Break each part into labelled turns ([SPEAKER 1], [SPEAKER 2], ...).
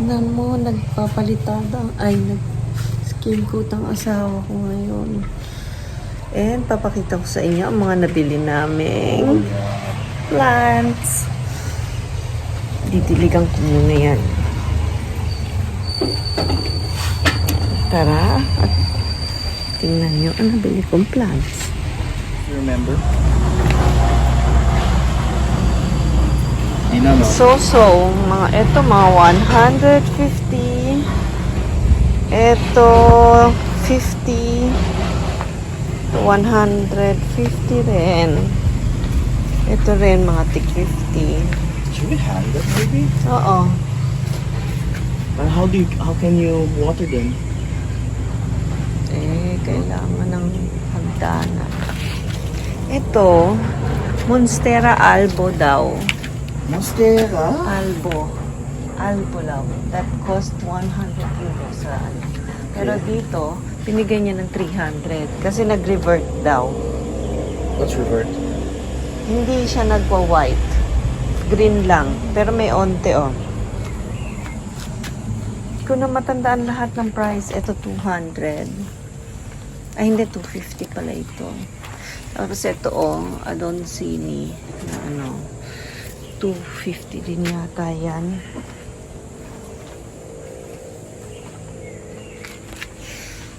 [SPEAKER 1] Tingnan mo, nagpapalitada. Ay, nag-skin coat ang asawa ko ngayon. And papakita ko sa inyo ang mga nabili naming plants. Didiligan ko muna yan. Tara, at tingnan nyo ang nabili kong plants.
[SPEAKER 2] You remember?
[SPEAKER 1] So, mga eto, mga 150. Eto, 50. 150 rin. Ito rin, mga tig 50.
[SPEAKER 2] Should we hang that maybe?
[SPEAKER 1] Oo.
[SPEAKER 2] But how can you water them?
[SPEAKER 1] Kailangan ng hagdanan. Ito, Monstera albo daw.
[SPEAKER 2] Monstera?
[SPEAKER 1] Albo lang. That cost 100 euros sa ano. Pero dito, pinigay niya ng 300 kasi nag-revert daw.
[SPEAKER 2] What's revert?
[SPEAKER 1] Hindi siya nagwa-white. Green lang. Pero may onte, oh. Kung na matandaan lahat ng price, ito 200. Ay, hindi, 250 pala ito. Tapos ito, oh, Adoncini. Na ano, 250 din yata yan.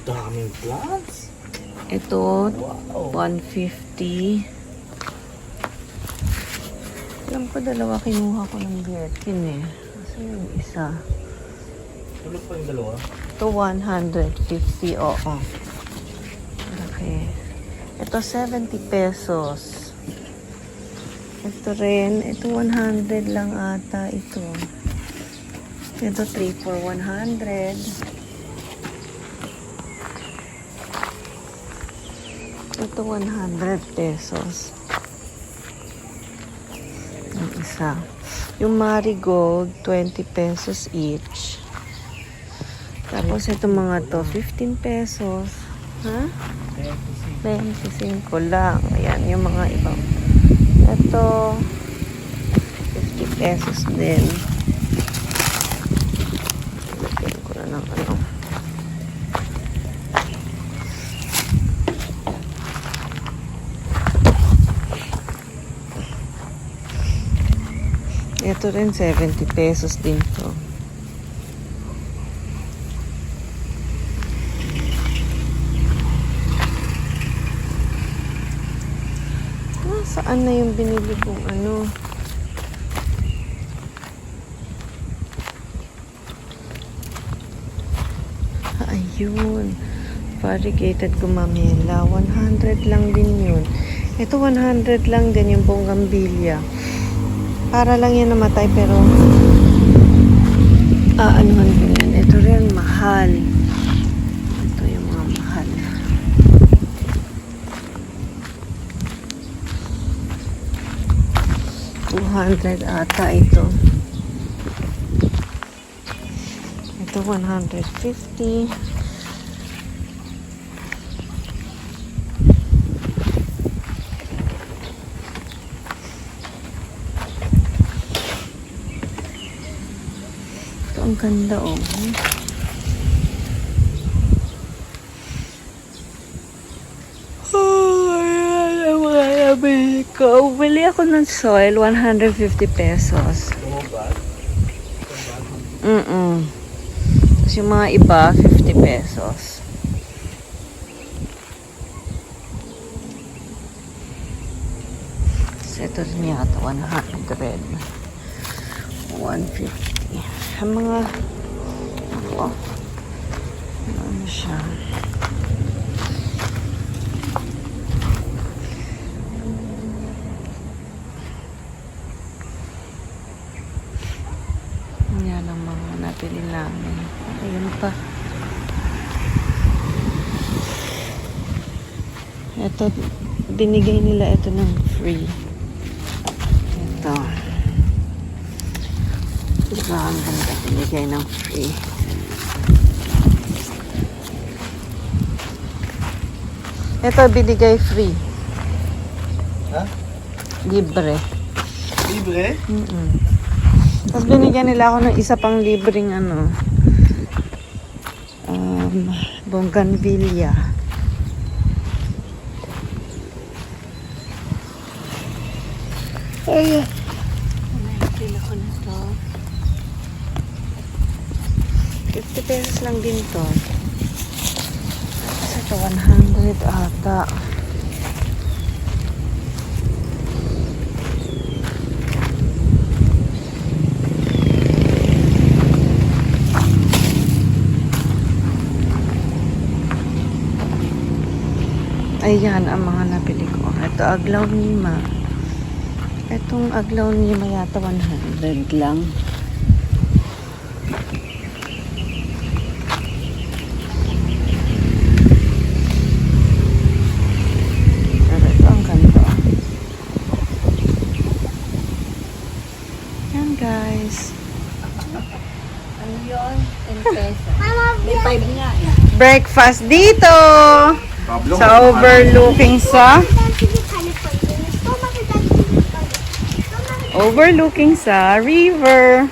[SPEAKER 2] Daming plants.
[SPEAKER 1] Ito,
[SPEAKER 2] Wow.
[SPEAKER 1] 150. Alam ko, dalawa kinuha ko ng Birkin eh. Kasi yung isa.
[SPEAKER 2] Tulog pa yung dalawa.
[SPEAKER 1] Ito, 150. Oo. Okay. Ito, 70 pesos. Ito rin. Ito, 100 lang ata ito. Ito, 3 for 100. Ito, 100 pesos. Yung isa. Yung marigold, 20 pesos each. Tapos, ito mga to, 15 pesos. Ha? 25 lang. Ayan, yung mga ibang. Ito, 50 pesos din. Lagyan ko na ng ano. Ito rin, 70 pesos din to. Saan na yung binili kong ano? Ayun. Variegated gumamela. 100 lang din yun. Ito 100 lang din yung bougainvillea. Para lang yan namatay pero anuhan ko yan. Ito rin mahal. Ito yung mga mahal. 200 ata ito. Ito 150. Ito ang ganda, oh. Bili ako ng soil, 150 pesos.
[SPEAKER 2] Oh, bad.
[SPEAKER 1] Tapos yung mga iba, 50 pesos. So, ito rin yata, 100. 150. Ang mga, ako, ano siya? Yan ang mga nabili namin. Ayun pa. Ito, binigay nila ito ng free. Ito. Diba, ang ganda binigay ng free. Ito, binigay free.
[SPEAKER 2] Ha?
[SPEAKER 1] Libre.
[SPEAKER 2] Libre?
[SPEAKER 1] Tapos binigyan nila ako ng isa pang libreng bougainvillea. Ay, kilo ko na to. 50 pesos lang din to. Tapos ito 100 ata. Ayan ang mga nabili ko. Ito aglaw nima. Itong aglaw nima yata 100 lang. Pero ito ang ganda. Yan guys.
[SPEAKER 3] Ano yun? 10 pesos. May 5 nga eh.
[SPEAKER 1] Breakfast dito! Sa overlooking sa river.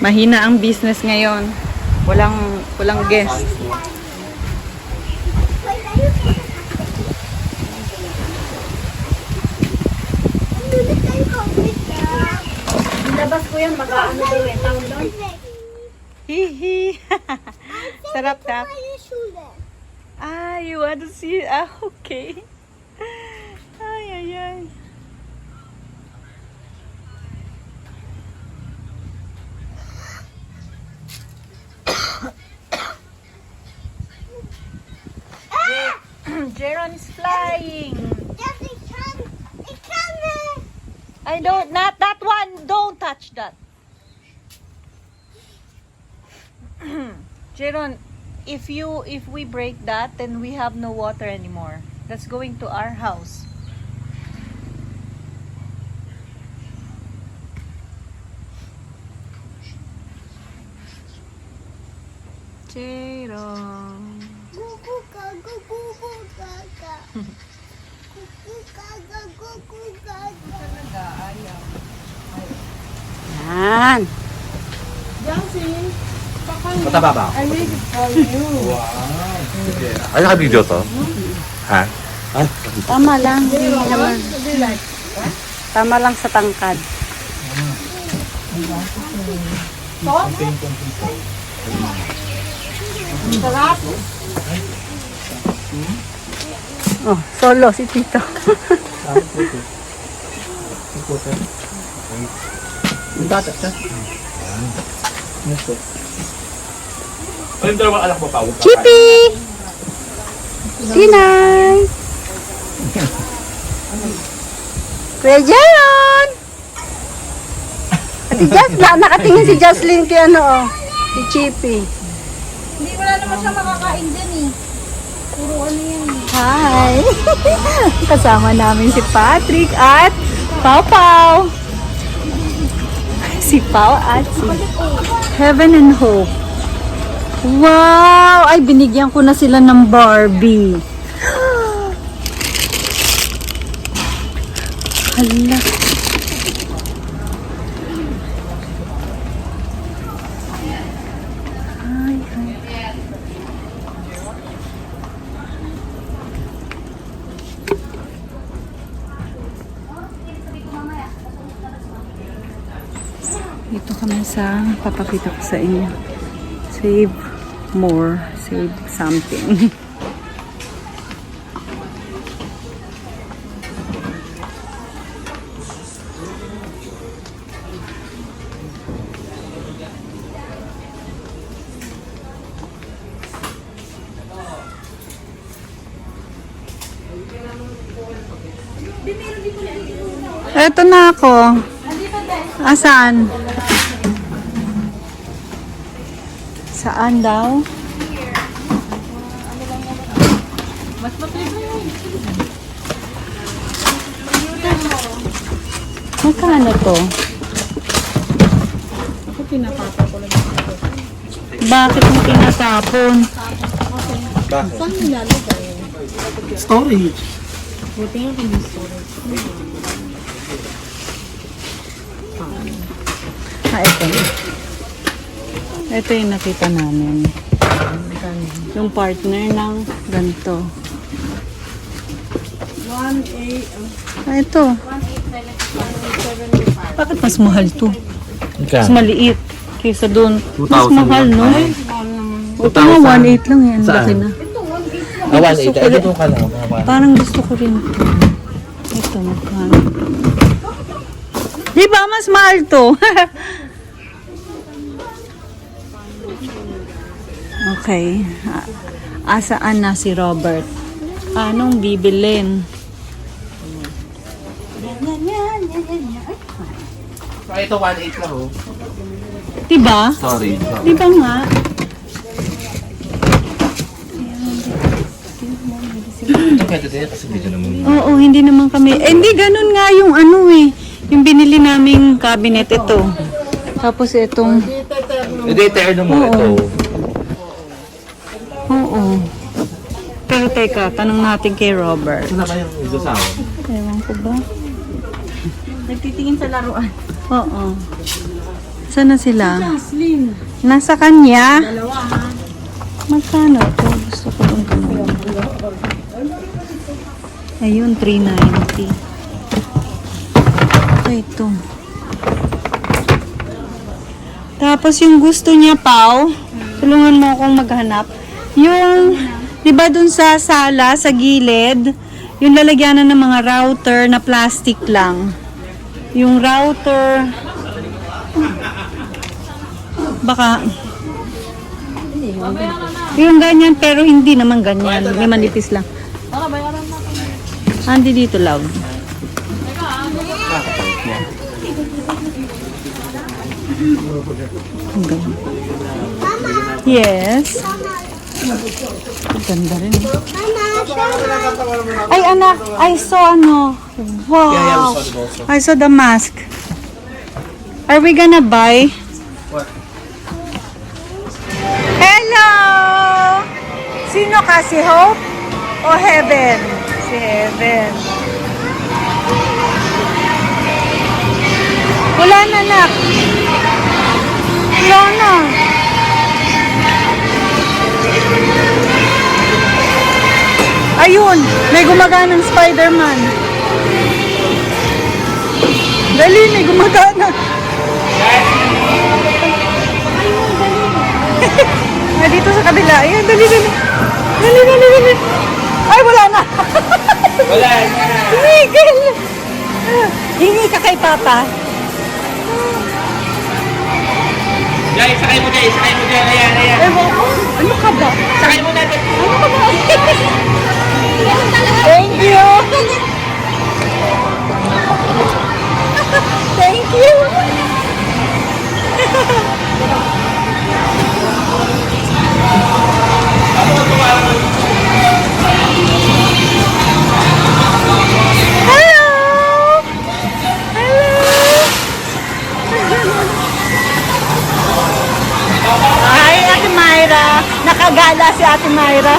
[SPEAKER 1] Mahina ang business ngayon. Walang guest.
[SPEAKER 3] Labas ko yan, mag-aano daw eh. Tawag doon.
[SPEAKER 1] Hihi. Sarap tap. Ah, you want to see? Ah, okay. Ay, ay, ay. Jeron is flying. I don't, not that one. Don't touch that. Jeron, if we break that, then we have no water anymore. That's going to our house. Jeron. Yan.
[SPEAKER 4] Mataba ba?
[SPEAKER 3] I made it for you.
[SPEAKER 4] Ay, naka-video to? Ha? Ay,
[SPEAKER 1] Tama lang. Hindi naman. Tama lang sa tangkad.
[SPEAKER 3] Sarap.
[SPEAKER 1] Oh, solo si Tito.
[SPEAKER 4] ano yung dalawang anak mo pa?
[SPEAKER 1] Chippy! Sinay! Kuya Jaron! Ate nakatingin si Jocelyn kay si Chippy.
[SPEAKER 3] Hindi, wala naman siya makakain dyan eh. Puro ano yan eh.
[SPEAKER 1] Hi! Kasama namin si Patrick at Pau Pau. Si Pau at si Heaven and Hope. Wow! Ay, binigyan ko na sila ng Barbie. Hala. Ay, ay. Dito kami sa papakita ko sa inyo. Save more, save something. Eto na ako. Asan? Saan daw? Magkano to?
[SPEAKER 3] Ako pinapapa ko lang ito.
[SPEAKER 1] Bakit mo tinatapon?
[SPEAKER 3] Saan nilalagay?
[SPEAKER 2] Storage.
[SPEAKER 3] Buti nga kung may storage.
[SPEAKER 1] Ito. Ito yung nakita namin. Yung partner ng ganito.
[SPEAKER 3] 1,875.
[SPEAKER 1] Ito. Bakit mas mahal to? Mas maliit. Kaysa doon. Mas
[SPEAKER 2] 2,000
[SPEAKER 1] mahal, no? Ito nga, 1.8 lang yan.
[SPEAKER 2] Saan?
[SPEAKER 1] Laki na.
[SPEAKER 2] Awan,
[SPEAKER 1] Gusto ko
[SPEAKER 2] dito ka lang.
[SPEAKER 1] Parang gusto ko rin ito. Ito, magkano. Di ba? Mas mahal to. Okay. Asaan na si Robert? Anong bibilin?
[SPEAKER 2] So, ito 1.8 lang oh.
[SPEAKER 1] Diba?
[SPEAKER 2] Sorry.
[SPEAKER 1] Diba nga?
[SPEAKER 2] Ito pwede din kasi medyo naman.
[SPEAKER 1] Oo, hindi naman kami. Eh, hindi ganun nga yung ano eh. Yung binili naming cabinet ito. Tapos itong...
[SPEAKER 2] Hindi, terno mo ito.
[SPEAKER 1] Oo. Pero teka, tanong natin kay Robert.
[SPEAKER 2] Ito na ba yung isasawa?
[SPEAKER 1] Ewan ko ba?
[SPEAKER 3] Nagtitingin sa laruan.
[SPEAKER 1] Oo. Saan na sila?
[SPEAKER 3] Slim.
[SPEAKER 1] Nasa kanya?
[SPEAKER 3] Dalawa ha.
[SPEAKER 1] Magkano to? Gusto ko yung tanong. Ayun, 390. Ito. Tapos yung gusto niya, Pao, tulungan mo akong maghanap. Yung, di ba dun sa sala, sa gilid, yung lalagyanan ng mga router na plastic lang. Yung router, baka, yung ganyan, pero hindi naman ganyan. May manipis lang. Andi dito, love. Ang ganda. Yes. Ang ganda rin. Ay, anak. I saw ano. Wow. I saw the mask. Are we gonna buy?
[SPEAKER 2] What?
[SPEAKER 1] Hello! Sino ka? Si Hope? O Heaven? Si Heaven. Wala na, anak. Wala na. Ayun, may gumaganang Spider-Man. Dali, may gumagana. Ay, dito sa kabila. Ayan, dali, dali. Dali, dali, dali. Ay, wala na.
[SPEAKER 2] Wala na.
[SPEAKER 1] Miguel! Hingi ka kay Papa.
[SPEAKER 2] Jai, sakay mo Jai. Sakay mo Jai. Ayan, ayan.
[SPEAKER 1] Ewan ko. Ano ka ba?
[SPEAKER 2] Sakay mo na.
[SPEAKER 1] Ano ka ba? Thank you. Thank you. Hello. Hi, Ate Myra. Nakagala si Ate Myra.